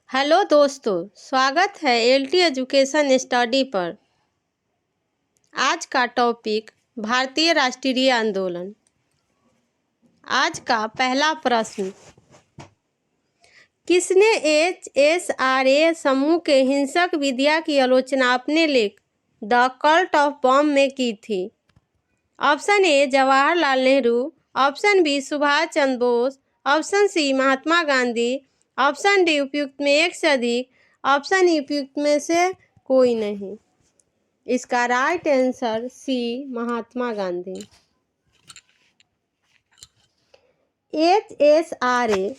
Hello दोस्तों, स्वागत है एलटी एजुकेशन स्टडी पर। आज का टॉपिक भारतीय राष्ट्रीय आंदोलन। आज का पहला प्रश्न, किसने एचएसआरए समूह के हिंसक विधिया की आलोचना अपने लेख द कल्ट ऑफ बॉम्ब में की थी? Option A Jawaharlal Nehru, option B Subhash Chandra Bose, option C Mahatma Gandhi, option D उपयुक्त में एक से अधिक, ऑप्शन ई उपयुक्त में से कोई नहीं। इसका राइट आंसर सी महात्मा गांधी। एचएसआरए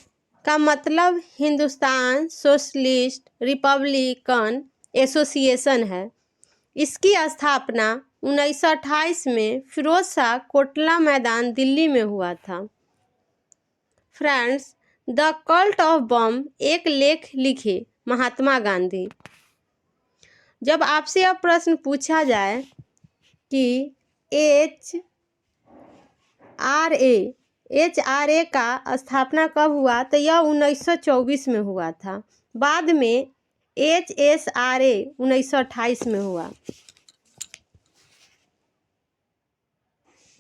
का मतलब हिंदुस्तान सोशलिस्ट रिपब्लिकन एसोसिएशन है। इसकी स्थापना 1928 में फिरोज शाह कोटला मैदान दिल्ली में हुआ था। Friends, the cult of bomb एक लेख लिखे महात्मा गांधी। जब आपसे यह प्रश्न पूछा जाए कि एचआरए का स्थापना कब हुआ, तो यह 1924 में हुआ था। बाद में एचएसआरए 1928 में हुआ।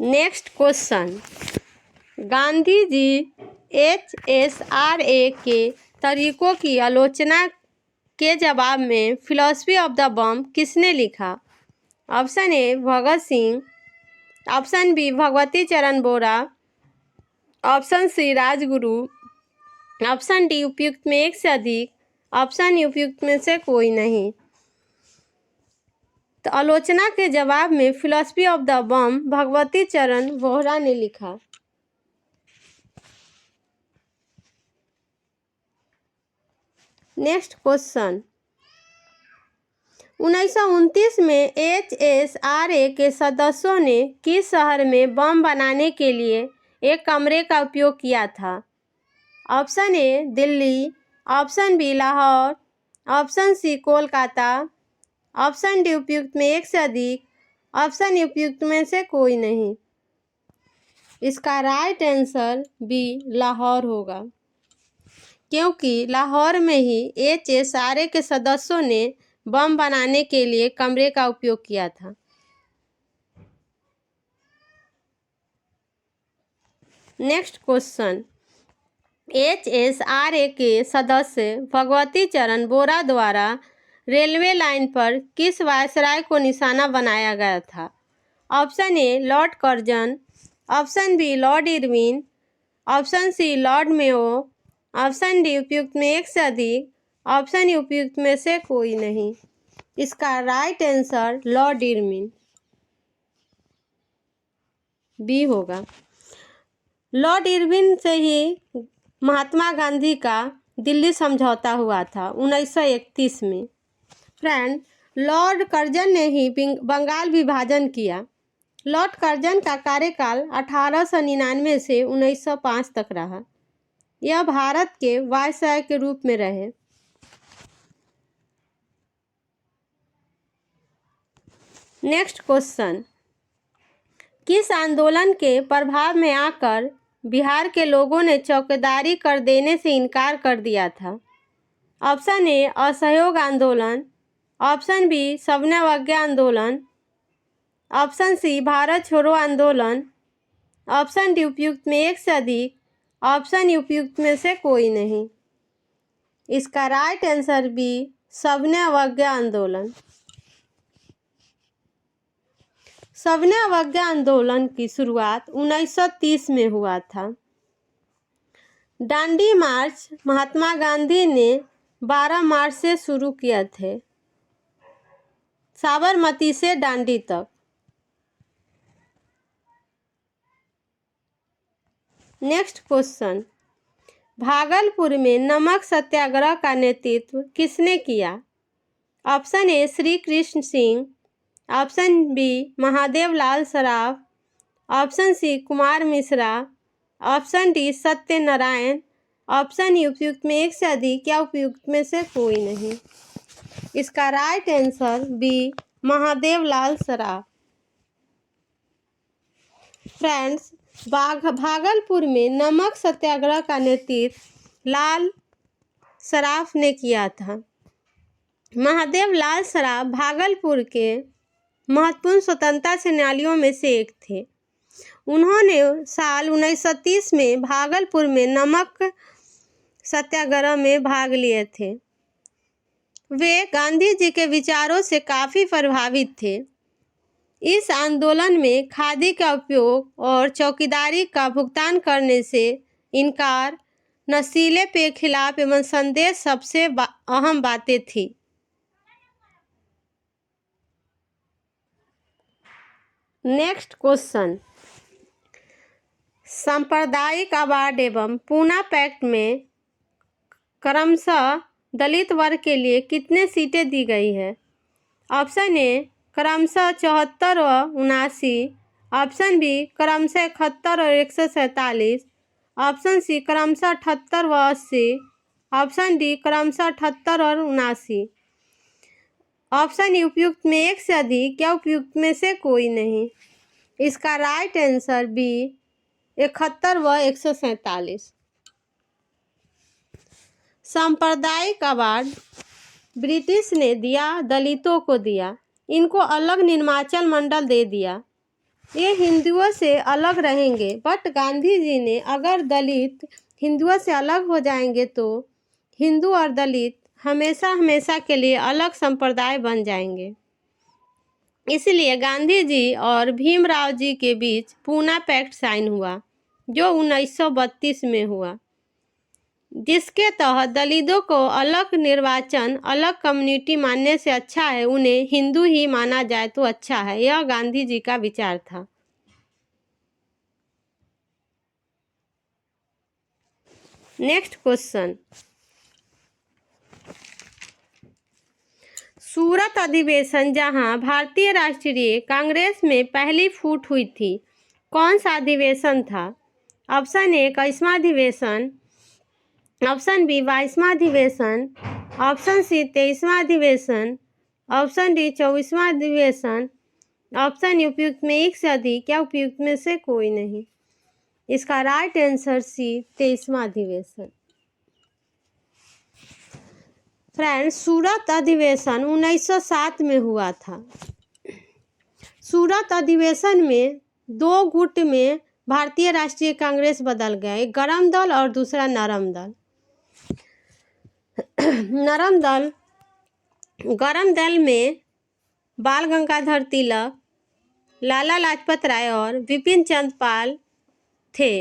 Next question, Gandhi ji HSRA के तरीकों की आलोचना के जवाब में फिलॉसफी ऑफ द बॉम्ब किसने लिखा? Option A Bhagat Singh, option B Bhagwati Charan Vohra, option C Rajguru, option D उपयुक्त में एक से अधिक, ऑप्शन ई उपयुक्त में से कोई नहीं। तो आलोचना के जवाब में philosophy of the bomb Bhagwati चरण बोहरा ने लिखा। नेक्स्ट क्वेश्चन, 1929 में एचएसआरए के सदस्यों ने किस शहर में बम बनाने के लिए एक कमरे का उपयोग किया था? Option A Delhi, option B Lahore, option C Kolkata, option D उपयुक्त में एक से अधिक, ऑप्शन ई उपयुक्त में से कोई नहीं। इसका राइट आंसर बी लाहौर होगा, क्योंकि लाहौर में ही एचएसआरए के सदस्यों ने बम बनाने के लिए कमरे का उपयोग किया था। नेक्स्ट क्वेश्चन, एचएसआरए के सदस्य भगवती चरण बोरा द्वारा रेलवे लाइन पर किस वायसराय को निशाना बनाया गया था? Option A Lord Curzon, option B Lord Irwin, option C Lord Mayo, option D उपयुक्त में एक से अधिक, ऑप्शन ई उपयुक्त में से कोई नहीं। इसका right answer Lord Irwin B होगा। लॉर्ड इरविन से ही महात्मा गांधी का दिल्ली समझौता हुआ था 1931 में। फ्रेंड, लॉर्ड कर्जन ने ही बंगाल विभाजन किया। लॉर्ड कर्जन का कार्यकाल 1899 से 1905 तक रहा। यह भारत के वायसराय के रूप में रहे। नेक्स्ट क्वेश्चन, किस आंदोलन के प्रभाव में आकर बिहार के लोगों ने चौकीदारी कर देने से इनकार कर दिया था? ऑप्शन ए असहयोग आंदोलन, ऑप्शन बी सबने अवज्ञा आंदोलन, ऑप्शन सी भारत छोड़ो आंदोलन, ऑप्शन डी उपयुक्त में एक से अधिक, ऑप्शन ई उपयुक्त में से कोई नहीं। इसका राइट आंसर बी सबने अवज्ञा आंदोलन। सबने अवज्ञा आंदोलन की शुरुआत 1930 में हुआ था। दांडी मार्च महात्मा गांधी ने 12 मार्च से शुरू किए थे, साबरमती से दांडी तक। नेक्स्ट क्वेश्चन, भागलपुर में नमक सत्याग्रह का नेतृत्व किसने किया? Option A Shri Krishna Singh, option B Mahadev Lal Saraf, option C Kumar Mishra, option D Satyanarayan, option E उपयुक्त में एक से अधिक या उपयुक्त में से कोई नहीं। इसका right answer B Mahadev Lal Saraf. Friends, Bhagalpur में नमक सत्याग्रह का नेतृत्व लाल सराफ ने किया था। महादेव लाल सराफ भागलपुर के महत्वपूर्ण स्वतंत्रता सेनानियों में से एक थे। उन्होंने साल 1930 में भागलपुर में नमक सत्याग्रह में भाग लिए थे। वे गांधी जी के विचारों से काफ़ी प्रभावित थे। इस आंदोलन में खादी का उपयोग और चौकीदारी का भुगतान करने से इनकार, नशीले पेय के खिलाफ एवं संदेश सबसे अहम बातें थी। नेक्स्ट क्वेश्चन, सांप्रदायिक अवार्ड एवं पूना पैक्ट में क्रमशः दलित वर्ग के लिए कितने सीटें दी गई है? ऑप्शन ए क्रमशः 74 व 79, ऑप्शन बी क्रमशः 71 और 147, ऑप्शन सी क्रमशः 78 व 80, ऑप्शन डी क्रमशः 78 और 79। ऑप्शन ई उपयुक्त में एक से अधिक या उपयुक्त में से कोई नहीं। इसका राइट आंसर बी 71 व 147। सांप्रदायिक अवार्ड ब्रिटिश ने दिया, दलितों को दिया। इनको अलग निर्वाचन मंडल दे दिया। ये हिंदुओं से अलग रहेंगे, बट गांधी जी ने अगर दलित हिंदुओं से अलग हो जाएंगे तो हिंदू और दलित हमेशा हमेशा के लिए अलग संप्रदाय बन जाएंगे। इसलिए गांधी जी और भीमराव जी के बीच पूना पैक्ट साइन हुआ, जो 1932 में हुआ, जिसके तहत दलितों को अलग निर्वाचन, अलग कम्युनिटी मानने से अच्छा है उन्हें हिंदू ही माना जाए तो अच्छा है। यह गांधी जी का विचार था। नेक्स्ट क्वेश्चन, सूरत अधिवेशन जहां भारतीय राष्ट्रीय कांग्रेस में पहली फूट हुई थी, कौन सा अधिवेशन था? ऑप्शन ए 21वां अधिवेशन, ऑप्शन बी 22वां अधिवेशन, ऑप्शन सी 23वां अधिवेशन, ऑप्शन डी 24वां अधिवेशन, ऑप्शन उपयुक्त में एक से अधिक या उपयुक्त में से कोई नहीं। इसका राइट आंसर सी 23वां अधिवेशन। फ्रेंड्स, सूरत अधिवेशन 1907 में हुआ था। सूरत अधिवेशन में दो गुट में भारतीय राष्ट्रीय कांग्रेस बदल गए, एक गरम दल और दूसरा नरम दल। गरम दल में बाल गंगाधर तिलक, लाला लाजपत राय और विपिन चंद्र पाल थे।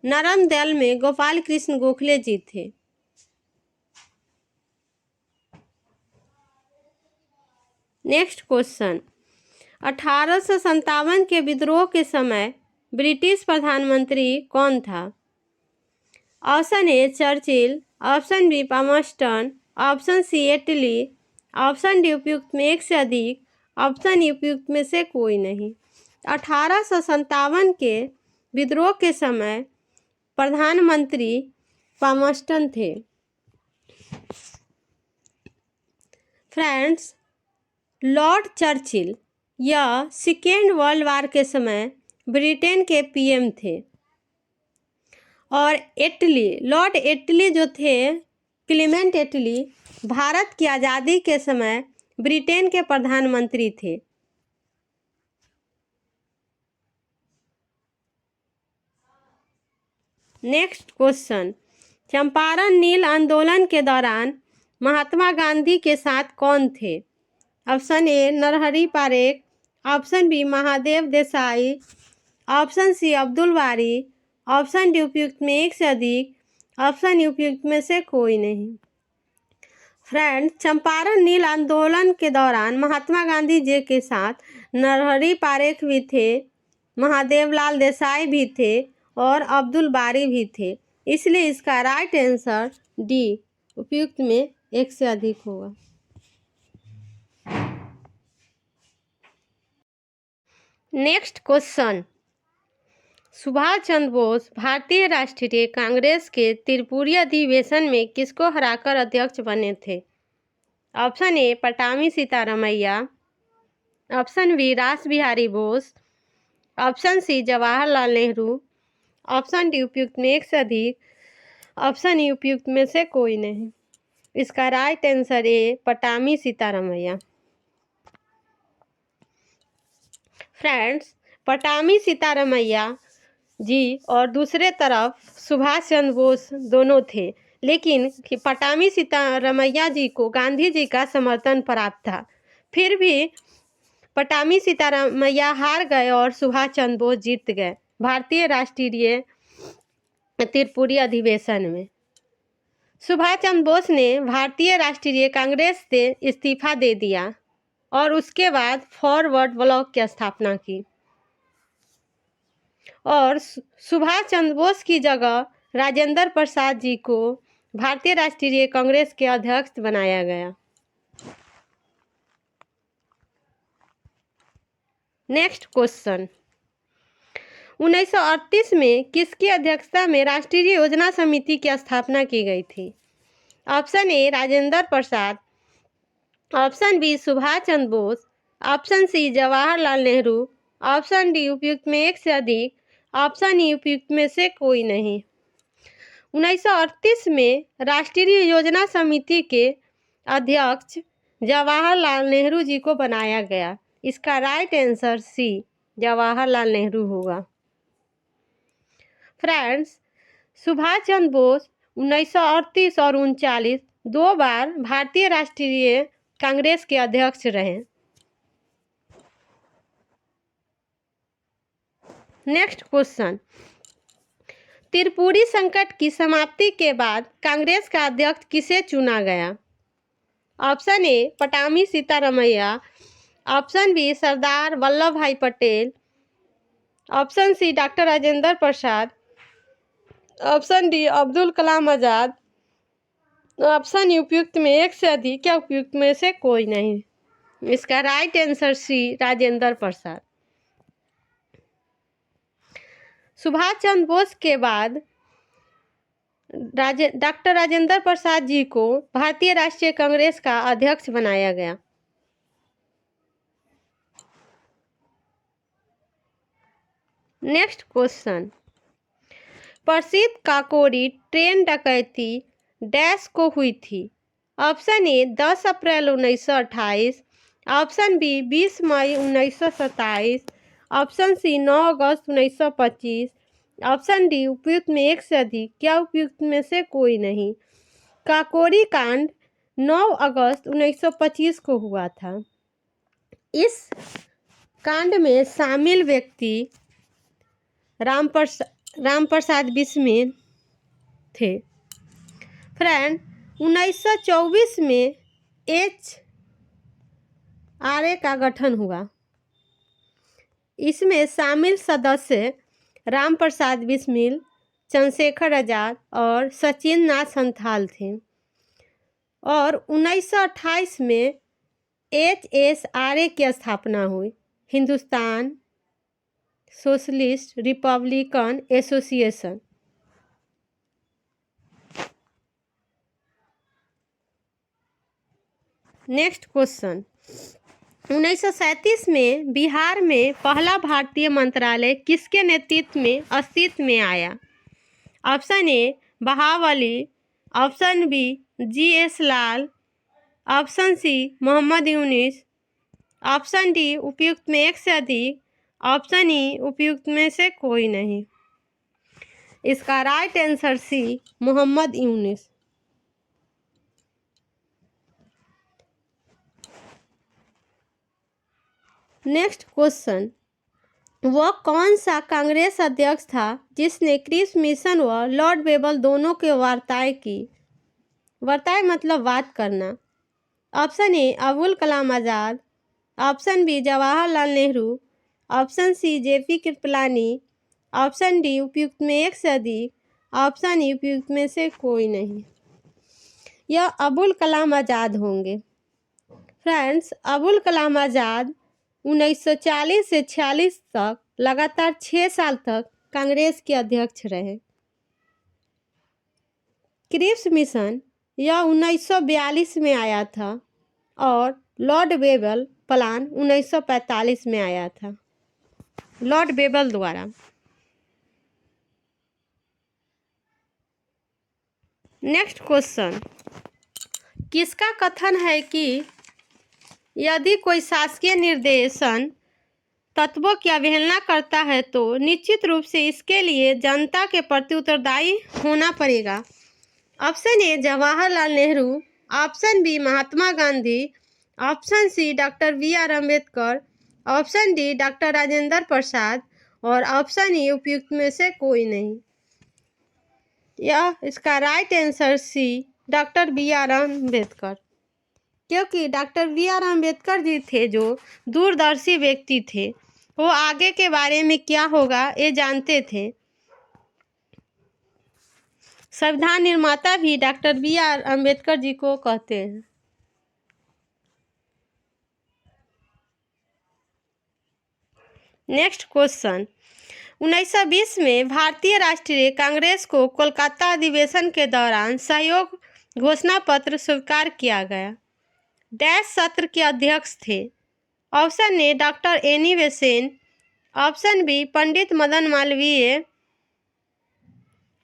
नरम दल में गोपाल कृष्ण गोखले जी थे। नेक्स्ट क्वेश्चन, 1857 के विद्रोह के समय ब्रिटिश प्रधानमंत्री कौन था? Option A Churchill, option B Palmerston, option C Attlee, option D उपयुक्त में एक से अधिक, ऑप्शन ई उपयुक्त में से कोई नहीं। 1857 के विद्रोह के समय प्रधानमंत्री पामस्टन थे। फ्रेंड्स, लॉर्ड चर्चिल यह सेकेंड वर्ल्ड वार के समय ब्रिटेन के पीएम थे। और लॉर्ड एटली जो थे, क्लेमेंट एटली, भारत की आज़ादी के समय ब्रिटेन के प्रधानमंत्री थे। नेक्स्ट क्वेश्चन, चंपारण नील आंदोलन के दौरान महात्मा गांधी के साथ कौन थे? Option A Narhari Parekh, option B Mahadev Desai, option C Abdul Bari, option D उपयुक्त में एक से अधिक, ऑप्शन उपयुक्त में से कोई नहीं। फ्रेंड्स, चंपारण नील आंदोलन के दौरान महात्मा गांधी जी के साथ नरहरि पारेख भी थे, महादेव लाल देसाई भी थे और अब्दुल बारी भी थे। इसलिए इसका राइट आंसर डी उपयुक्त में एक से अधिक होगा। नेक्स्ट क्वेश्चन, सुभाष चंद्र बोस भारतीय राष्ट्रीय कांग्रेस के त्रिपुरी अधिवेशन में किसको हराकर अध्यक्ष बने थे? Option A Pattabhi Sitaramayya, option B Ras Behari Bose, option C Jawaharlal Nehru, option D उपयुक्त में एक से अधिक, ऑप्शन ई उपयुक्त में से कोई नहीं। इसका right answer A Pattabhi Sitaramayya. Friends, Pattabhi Sitaramayya ji और दूसरे तरफ सुभाष चंद्र बोस दोनों थे, लेकिन पटामी सीतारामैया जी को गांधी जी का समर्थन प्राप्त था। फिर भी पटामी सीतारामैया हार गए और सुभाष चंद्र बोस जीत गए भारतीय राष्ट्रीय त्रिपुरी अधिवेशन में। सुभाष चंद्र बोस ने भारतीय राष्ट्रीय कांग्रेस से इस्तीफा दे दिया और उसके बाद फॉरवर्ड ब्लॉक की स्थापना की और सुभाष चंद्र बोस की जगह राजेंद्र प्रसाद जी को भारतीय राष्ट्रीय कांग्रेस के अध्यक्ष बनाया गया। नेक्स्ट क्वेश्चन, 1938 में किसकी अध्यक्षता में राष्ट्रीय योजना समिति की स्थापना की गई थी? Option A Rajendra Prasad, option B Subhash Chandra Bose, option C Jawaharlal Nehru, option D उपयुक्त में एक से अधिक, ऑप्शन ई उपयुक्त में से कोई नहीं। 1938 में राष्ट्रीय योजना समिति के अध्यक्ष जवाहरलाल नेहरू जी को बनाया गया। इसका right answer C Jawaharlal Nehru होगा। फ्रेंड्स, सुभाष चंद्र बोस 1938 और 1939 दो बार भारतीय राष्ट्रीय कांग्रेस के अध्यक्ष रहे। नेक्स्ट क्वेश्चन, त्रिपुरी संकट की समाप्ति के बाद कांग्रेस का अध्यक्ष किसे चुना गया? Option A Pattabhi Sitaramayya, option B Sardar Vallabh Bhai Patel, option C doctor Rajendra Prasad, option D Abdul Kalam Azad, option उपयुक्त में एक से अधिक या उपयुक्त में से कोई नहीं। इसका राइट आंसर सी राजेंद्र प्रसाद। सुभाष चंद्र बोस के बाद डॉक्टर राजेंद्र प्रसाद जी को भारतीय राष्ट्रीय कांग्रेस का अध्यक्ष बनाया गया। नेक्स्ट क्वेश्चन, प्रसिद्ध काकोरी ट्रेन डकैती डैश को हुई थी? Option A 10 April 1928, option B 20 मई 1927, ऑप्शन सी 9 अगस्त 1925, ऑप्शन डी उपयुक्त में एक से अधिक या उपयुक्त में से कोई नहीं। काकोरी कांड 9 अगस्त 1925 को हुआ था। इस कांड में शामिल व्यक्ति राम प्रसाद बिस्मिल थे। फ्रेंड, 1924 में HRA का गठन हुआ। इसमें शामिल सदस्य राम प्रसाद बिस्मिल, चंद्रशेखर आजाद और सचिन नाथ संथाल थे और 1928 में HSRA की स्थापना हुई, Hindustan socialist Republican association. Next question, 1937 में बिहार में पहला भारतीय मंत्रालय किसके नेतृत्व में अस्तित्व में आया? ऑप्शन ए बहावली, option B GS Lal, option C Mohammad Yunus, option D उपयुक्त में एक से अधिक, ऑप्शन ई उपयुक्त में से कोई नहीं। इसका right answer C Mohammad Yunus. Next question, वह कौन सा कांग्रेस अध्यक्ष था जिसने क्रिप्स मिशन व लॉर्ड बेबल दोनों के वार्ताएं की? वार्ताएं मतलब बात करना। Option A Abul Kalam Azad, option B Jawaharlal Nehru, option C JP Kripalani, option D उपयुक्त में एक से अधिक, ऑप्शन ई उपयुक्त में से कोई नहीं। यह अबुल कलाम आजाद होंगे। फ्रेंड्स, अबुल कलाम आजाद 1940 से 46 तक लगातार 6 साल तक कांग्रेस के अध्यक्ष रहे। क्रिप्स मिशन यह 1942 में आया था और लॉर्ड बेबल प्लान 1945 में आया था, लॉर्ड बेबल द्वारा। नेक्स्ट क्वेश्चन, किसका कथन है कि यदि कोई शासकीय निर्देशन तत्वों की अवहेलना करता है तो निश्चित रूप से इसके लिए जनता के प्रति उत्तरदायी होना पड़ेगा। Option A Jawaharlal Nehru, option B Mahatma Gandhi, option C doctor B R Ambedkar, option D doctor Rajendra Prasad और ऑप्शन ई उपयुक्त में से कोई नहीं। यह इसका right answer C doctor B R Ambedkar, क्योंकि doctor B R Ambedkar ji थे जो दूरदर्शी व्यक्ति थे। वो आगे के बारे में क्या होगा ये जानते थे। संविधान निर्माता भी डॉक्टर बी आर अम्बेडकर जी को कहते हैं। नेक्स्ट क्वेश्चन, 1920 में भारतीय राष्ट्रीय कांग्रेस को कोलकाता अधिवेशन के दौरान सहयोग घोषणा पत्र स्वीकार किया गया। डैश सत्र के अध्यक्ष थे। Option A doctor Annie Besant, option B Pandit Madan Malviya,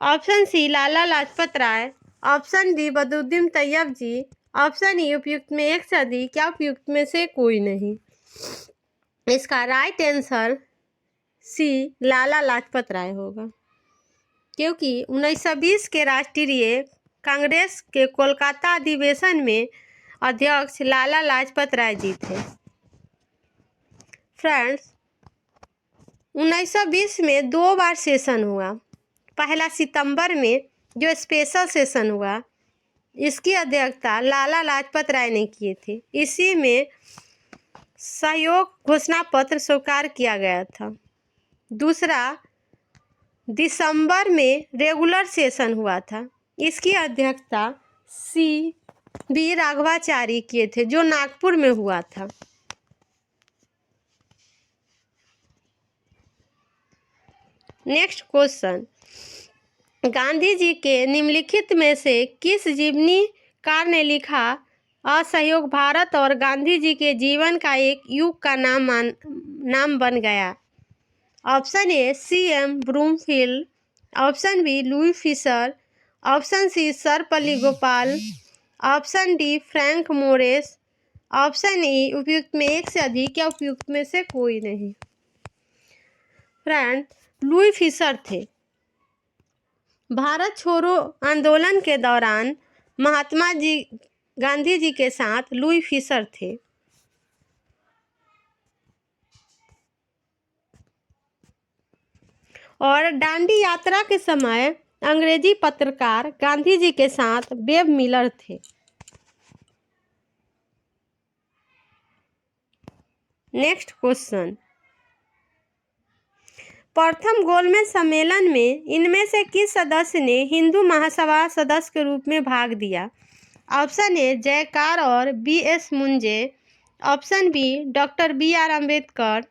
option C Lala Lajpat Rai, option D Badruddin Tyabji, option E उपयुक्त में एक से अधिक या उपयुक्त में से कोई नहीं। इसका राइट आंसर सी लाला लाजपत राय होगा, क्योंकि 1920 के राष्ट्रीय कांग्रेस के कोलकाता अधिवेशन में अध्यक्ष लाला लाजपत राय जी थे। फ्रेंड्स, 1920 में 2 बार सेशन हुआ। पहला सितंबर में जो स्पेशल सेशन हुआ, इसकी अध्यक्षता लाला लाजपत राय ने किए थे। इसी में सहयोग घोषणा पत्र स्वीकार किया गया था। दूसरा दिसंबर में रेगुलर सेशन हुआ था। इसकी अध्यक्षता सी बी राघवाचारी किए थे, जो नागपुर में हुआ था। नेक्स्ट क्वेश्चन, गांधी जी के निम्नलिखित में से किस जीवनीकार ने लिखा असहयोग भारत और गांधी जी के जीवन का एक युग का नाम बन गया। Option A C M Broomfield, option B Louis Fischer, option C Sarvepalli Gopal, option D Frank Moraes, option E उपयुक्त में एक से अधिक या उपयुक्त में से कोई नहीं। फ्रेंड, लुई फिशर थे। भारत छोड़ो आंदोलन के दौरान महात्मा जी गांधी जी के साथ लुई फिशर थे। और दांडी यात्रा के समय अंग्रेजी पत्रकार गांधी जी के साथ वेब मिलर थे। नेक्स्ट क्वेश्चन, प्रथम गोलमेज सम्मेलन में इनमें से किस सदस्य ने हिंदू महासभा सदस्य के रूप में भाग दिया। ऑप्शन ए जयकार और B S Moonje, option B doctor B R Ambedkar,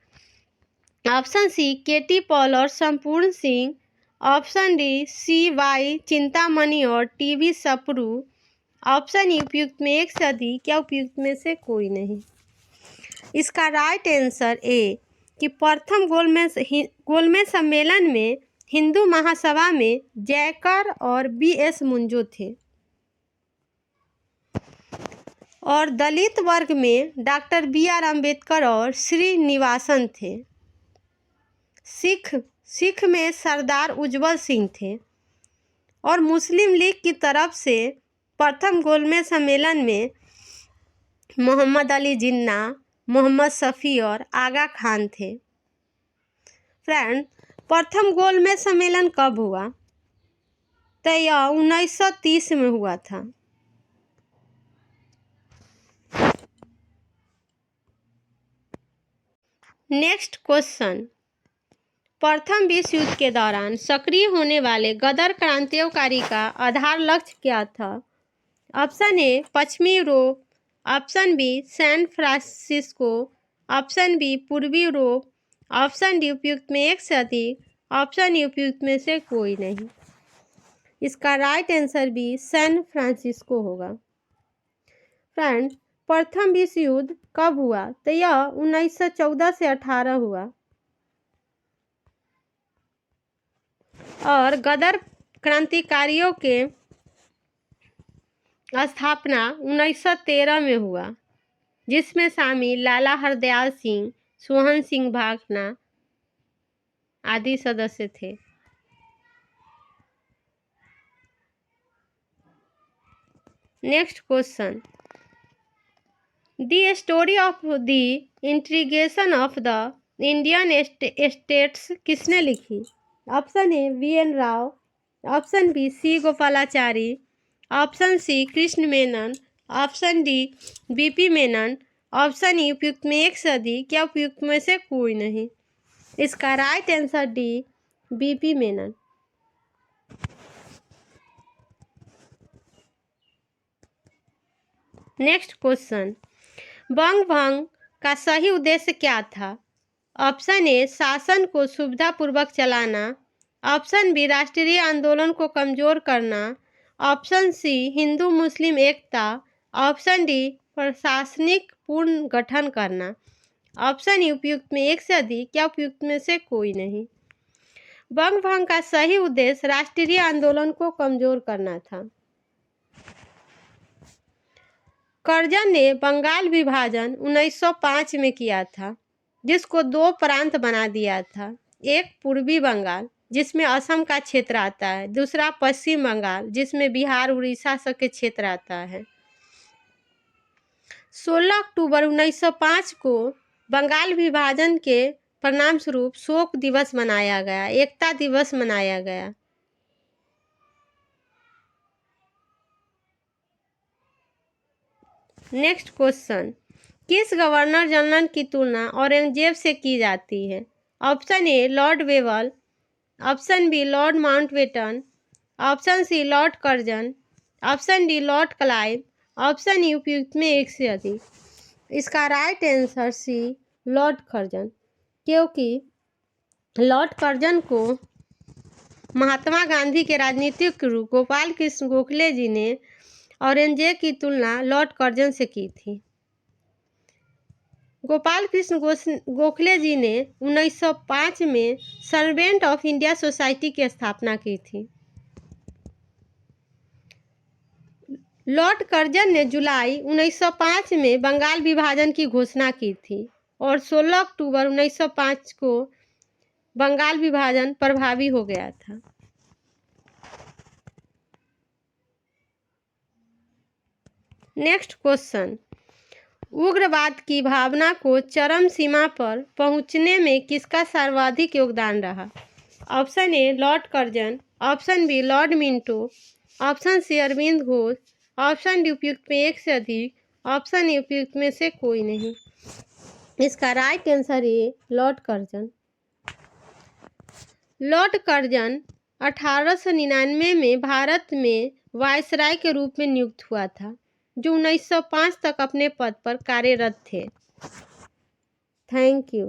option C K T Paul और Sampuran Singh, option D C Y Chintamani और T B Sapru, option E उपयुक्त में एक से अधिक या उपयुक्त में से कोई नहीं। इसका राइट आंसर ए कि प्रथम गोलमेज सम्मेलन में हिंदू महासभा में जयकर और बी एस मुंजो थे। और दलित वर्ग में डॉक्टर बी आर अम्बेडकर और श्रीनिवासन थे। सिख में सरदार उज्जवल सिंह थे। और मुस्लिम लीग की तरफ से प्रथम गोलमेज सम्मेलन में मोहम्मद अली जिन्ना, मोहम्मद शफी और आगा खान थे। फ्रेंड, प्रथम गोलमेज सम्मेलन कब हुआ? तो यह 1930 में हुआ था। नेक्स्ट क्वेश्चन, प्रथम विश्व युद्ध के दौरान सक्रिय होने वाले गदर क्रांतिकारी का आधार लक्ष्य क्या था? ऑप्शन ए पश्चिमी Europe, option B San Francisco, option B पूर्वी यूरोप, ऑप्शन डी उपयुक्त में एक से अधिक, ऑप्शन ई उपयुक्त में से कोई नहीं। इसका राइट आंसर भी सैन फ्रांसिस्को होगा। फ्रेंड, प्रथम विश्व युद्ध कब हुआ? तो यह 1914 से 18 हुआ। और गदर क्रांतिकारियों के स्थापना 1913 में हुआ, जिसमें शामिल लाला हरदयाल सिंह, सोहन सिंह भाखना आदि सदस्य थे। Next question, the story of the integration of the Indian states किसने लिखी? Option A V N. Rao, option B C Gopalachari, option C Krishna Menon, option D B P. Menon, option E उपयुक्त में एक से अधिक या उपयुक्त में से कोई नहीं। इसका right answer D B P. Menon. Next question, बंग भंग का सही उद्देश्य क्या था? ऑप्शन ए शासन को सुविधापूर्वक चलाना, ऑप्शन बी राष्ट्रीय आंदोलन को कमजोर करना, ऑप्शन सी हिंदू मुस्लिम एकता, ऑप्शन डी प्रशासनिक पुनर्गठन करना, ऑप्शन ई उपयुक्त में एक से अधिक या उपयुक्त में से कोई नहीं। बंग भंग का सही उद्देश्य राष्ट्रीय आंदोलन को कमजोर करना था। कर्जन ने बंगाल विभाजन 1905 में किया था, जिसको दो प्रांत बना दिया था, एक पूर्वी बंगाल जिसमें असम का क्षेत्र आता है, दूसरा पश्चिम बंगाल जिसमें बिहार उड़ीसा सब के क्षेत्र आता है। 16 अक्टूबर 1905 को बंगाल विभाजन के परिणाम स्वरूप शोक दिवस मनाया गया, एकता दिवस मनाया गया। नेक्स्ट क्वेश्चन, किस गवर्नर जनरल की तुलना औरंगजेब से की जाती है? Option A Lord Wavell, option B Lord Mountbatten, option C Lord Curzon, option D Lord Clive, option E उपयुक्त में एक से अधिक। इसका right answer C Lord Curzon, क्योंकि लॉर्ड कर्जन को महात्मा गांधी के राजनीतिक गुरु गोपाल कृष्ण गोखले जी ने औरंगजेब की तुलना लॉर्ड कर्जन से की थी। गोपाल कृष्ण गोखले जी ने 1905 में सर्वेंट ऑफ इंडिया सोसाइटी की स्थापना की थी। लॉर्ड कर्जन ने जुलाई 1905 में बंगाल विभाजन की घोषणा की थी और 16 अक्टूबर 1905 को बंगाल विभाजन प्रभावी हो गया था। नेक्स्ट क्वेश्चन, उग्रवाद की भावना को चरम सीमा पर पहुंचने में किसका सर्वाधिक योगदान रहा? Option A Lord Curzon, option B Lord Minto, option C Aurobindo Ghosh, option D उपयुक्त में एक से अधिक, ऑप्शन ई उपयुक्त में से कोई नहीं। इसका राइट आंसर ए लॉर्ड कर्जन। लॉर्ड कर्जन 1899 में भारत में वायसराय के रूप में नियुक्त हुआ था, जो 1905 तक अपने पद पर कार्यरत थे। Thank you.